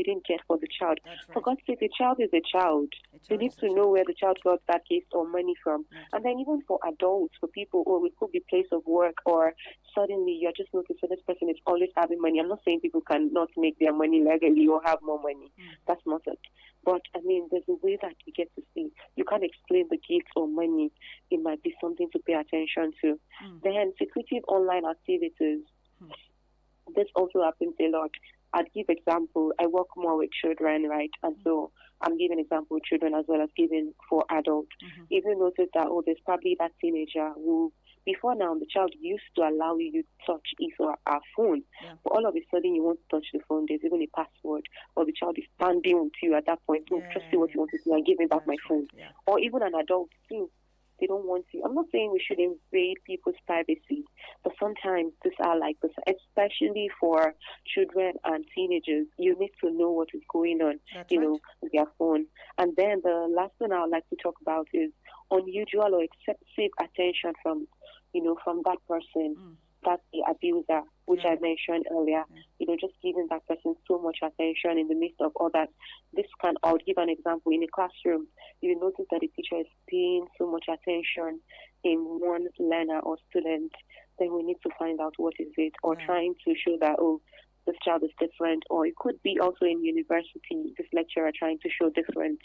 you didn't get for the child. That's right. For God's sake, the child is a child. You need to know where the child got that gift or money from. And then even for adults, for people, it could be place of work, or suddenly you're just noticing this person is always having money. I'm not saying people cannot make their money legally or have more money. That's not it. But, I mean, there's a way that you get to see. You can't explain the gifts or money. It might be something to pay attention to. Then secretive online activities. This also happens a lot. I'd give example. I work more with children, right? And so I'm giving example with children as well as giving for adults. If you notice that, there's probably that teenager who, before now, the child used to allow you to touch his or her phone. But all of a sudden, you want to touch the phone. There's even a password, or the child is standing with you at that point. Just see what you want to do and give me back my phone. Or even an adult too. They don't want to. I'm not saying we should invade people's privacy, but sometimes these are like this, especially for children and teenagers. You need to know what is going on, know, with their phone. And then the last one I would like to talk about is unusual or excessive attention from that person. That's the abuser, which I mentioned earlier. Just giving that person so much attention in the midst of others. I'll give an example. In a classroom, you notice that the teacher is paying so much attention in one learner or student, then we need to find out what is it, or trying to show that, this child is different. Or it could be also in university, this lecturer trying to show difference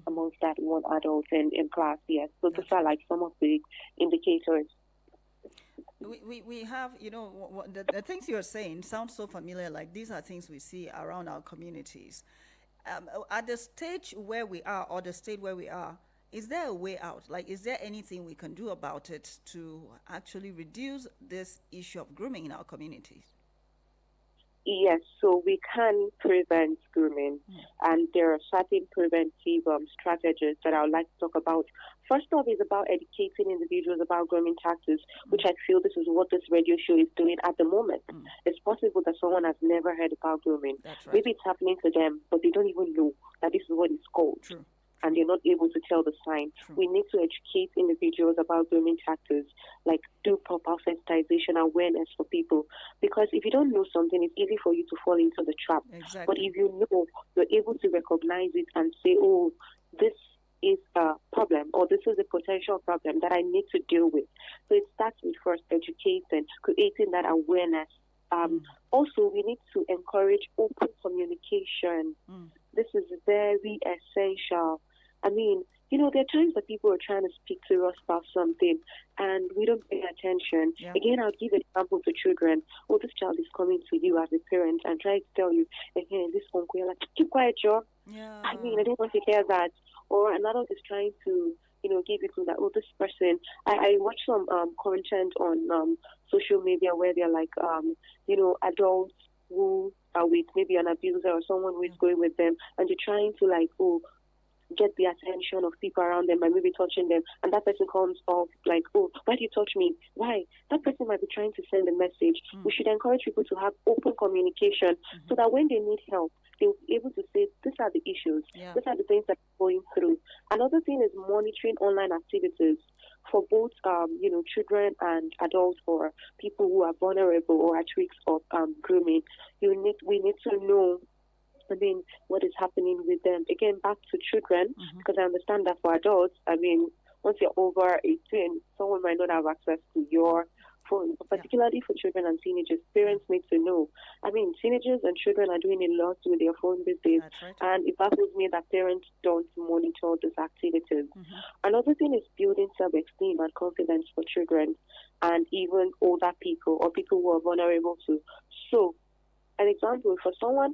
amongst that one adult in class. Yes. So those are like some of the indicators. We have, the things you're saying sound so familiar. Like, these are things we see around our communities. At the stage where we are, or the state where we are, is there a way out? Like, is there anything we can do about it to actually reduce this issue of grooming in our communities? Yes, so we can prevent grooming, and there are certain preventive strategies that I would like to talk about. First off is about educating individuals about grooming tactics, which I feel this is what this radio show is doing at the moment. It's possible that someone has never heard about grooming. Maybe it's happening to them, but they don't even know that this is what it's called. And they're not able to tell the sign. We need to educate individuals about grooming tactics, like do proper sensitization awareness for people. Because if you don't know something, it's easy for you to fall into the trap. But if you know, you're able to recognize it and say, this is a problem, or this is a potential problem that I need to deal with. So it starts with first educating, creating that awareness. Also, we need to encourage open communication. This is very essential. I mean, there are times that people are trying to speak to us about something and we don't pay attention. Again, I'll give an example to children. This child is coming to you as a parent and trying to tell you, again, this uncle, you're like, keep quiet, Joe. I mean, I don't want to hear that. Or an adult is trying to, give you to that, this person. I watched some content on social media where they're like, adults who are with maybe an abuser or someone who is going with them, and they're trying to get the attention of people around them by maybe touching them, and that person comes off like, why do you touch me? Why? That person might be trying to send a message. We should encourage people to have open communication so that when they need help, they'll be able to say, these are the issues, these are the things that I'm going through. Another thing is monitoring online activities for both, children and adults, or people who are vulnerable or at risk of grooming. We need to know, what is happening with them. Again, back to children, because I understand that for adults, once you're over 18, someone might not have access to your phone, but particularly for children and teenagers, parents need to know. Teenagers and children are doing a lot with their phone these days, and it baffles me that parents don't monitor these activities. Another thing is building self-esteem and confidence for children and even older people or people who are vulnerable to. So, an example, someone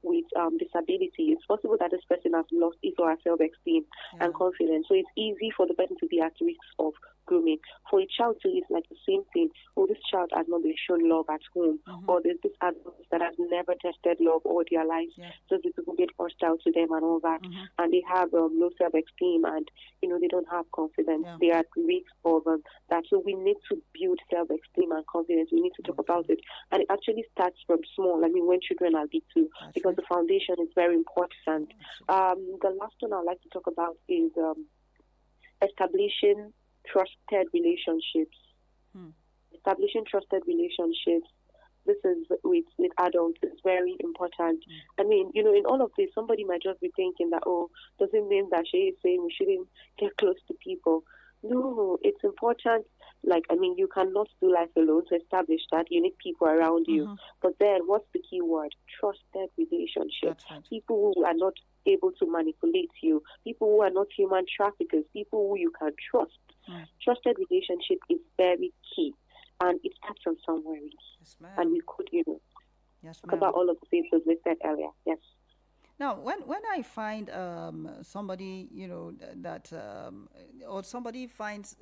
with disability, it's possible that this person has lost his or her self-esteem and confidence. So it's easy for the person to be at risk of grooming. For a child too, it's like the same thing. This child has not been shown love at home, or there's this adult that has never tested love all their lives. So the people get hostile to them and all that, and they have low self-esteem, and they don't have confidence. They are at risk of that. So we need to build self-esteem and confidence. We need to talk about it, and it actually starts from small. When children are little, because the foundation is very important. The last one I'd like to talk about is establishing trusted relationships. Establishing trusted relationships. this is with adults is very important. I mean, in all of this, somebody might just be thinking that, oh, doesn't mean that she is saying we shouldn't get close to people. No, it's important. Like, I mean, you cannot do life alone. To establish that, you need people around you. But then, what's the key word? Trusted relationship. That's right. People who are not able to manipulate you, people who are not human traffickers, people who you can trust. Trusted relationship is very key, and it starts from somewhere. Yes, ma'am. And we could, Yes, talk ma'am. about all of the things we said earlier. Yes. Now, when I find somebody, that or somebody finds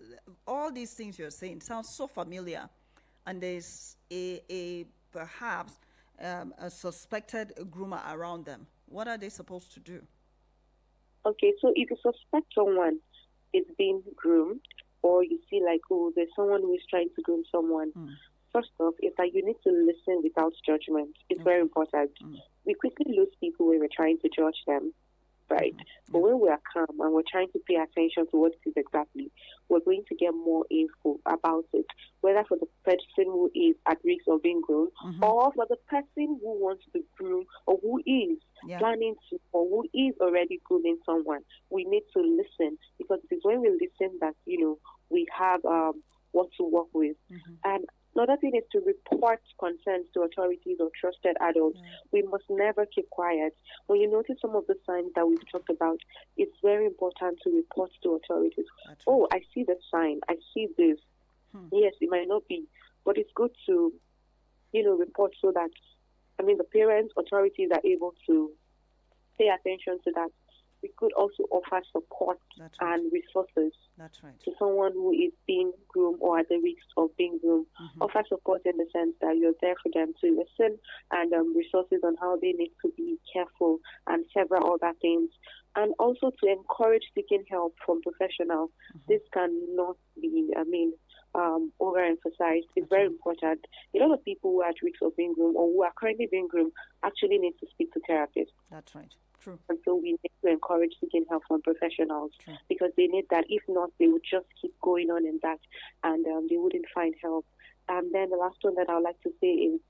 all these things you're saying sounds so familiar, and there's a perhaps a suspected groomer around them, what are they supposed to do? Okay, so if you suspect someone is being groomed, or you see like, oh, there's someone who is trying to groom someone, first off, is that you need to listen without judgment. It's very important. We quickly lose people when we're trying to judge them, right? But when we are calm and we're trying to pay attention to what it is exactly, we're going to get more info about it, whether for the person who is at risk of being groomed, or for the person who wants to groom, or who is planning to, or who is already grooming someone. We need to listen, because it is when we listen that, we have what to work with. And another thing is to report concerns to authorities or trusted adults. We must never keep quiet. When you notice some of the signs that we've talked about, it's very important to report to authorities. That's right. Oh, I see the sign. I see this. Yes, it might not be, but it's good to, report so that, the parents, authorities are able to pay attention to that. We could also offer support and resources to someone who is being groomed or at the risk of being groomed. Offer support in the sense that you're there for them to listen, and resources on how they need to be careful, and several other things. And also to encourage seeking help from professionals. This cannot be, overemphasized. It's very important. A lot of people who are at risk of being groomed or who are currently being groomed actually need to speak to therapists. That's right. True. And so we need to encourage seeking help from professionals, because they need that. If not, they would just keep going on in that, and they wouldn't find help. And then the last one that I would like to say is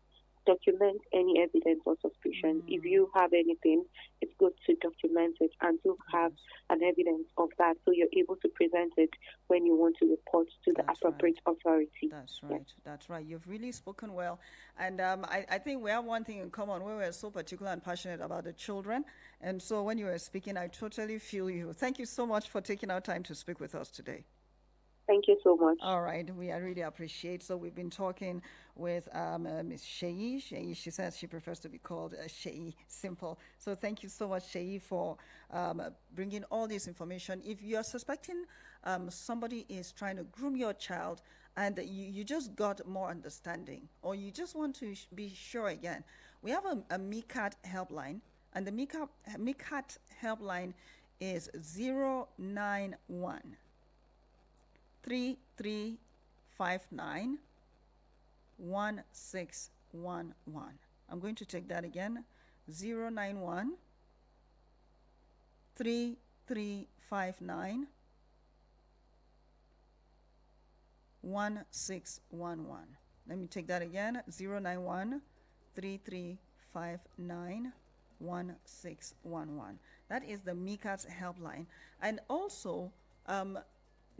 document any evidence or suspicion. If you have anything, it's good to document it and to have an evidence of that, so you're able to present it when you want to report to the appropriate authority. That's right. Yes. That's right. You've really spoken well. And I think we have one thing in common. We were so particular and passionate about the children. And so when you were speaking, I totally feel you. Thank you so much for taking our time to speak with us today. Thank you so much. All right, I really appreciate. So we've been talking with Ms. Sheyi. Sheyi, she says she prefers to be called Sheyi, simple. So thank you so much, Sheyi, for bringing all this information. If you're suspecting somebody is trying to groom your child, and you just got more understanding, or you just want to be sure again, we have a MICAT helpline, and the MICAT helpline is 091 3359 1611. I'm going to take that again. 091 3359 1611. Let me take that again. 091 3359 1611. That is the MICAT helpline. And also,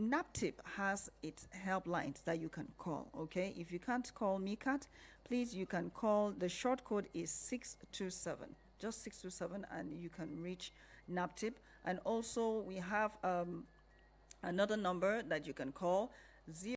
NAPTIP has its helplines that you can call, okay? If you can't call MICAT, please, you can call, the short code is 627, just 627, and you can reach NAPTIP. And also, we have another number that you can call,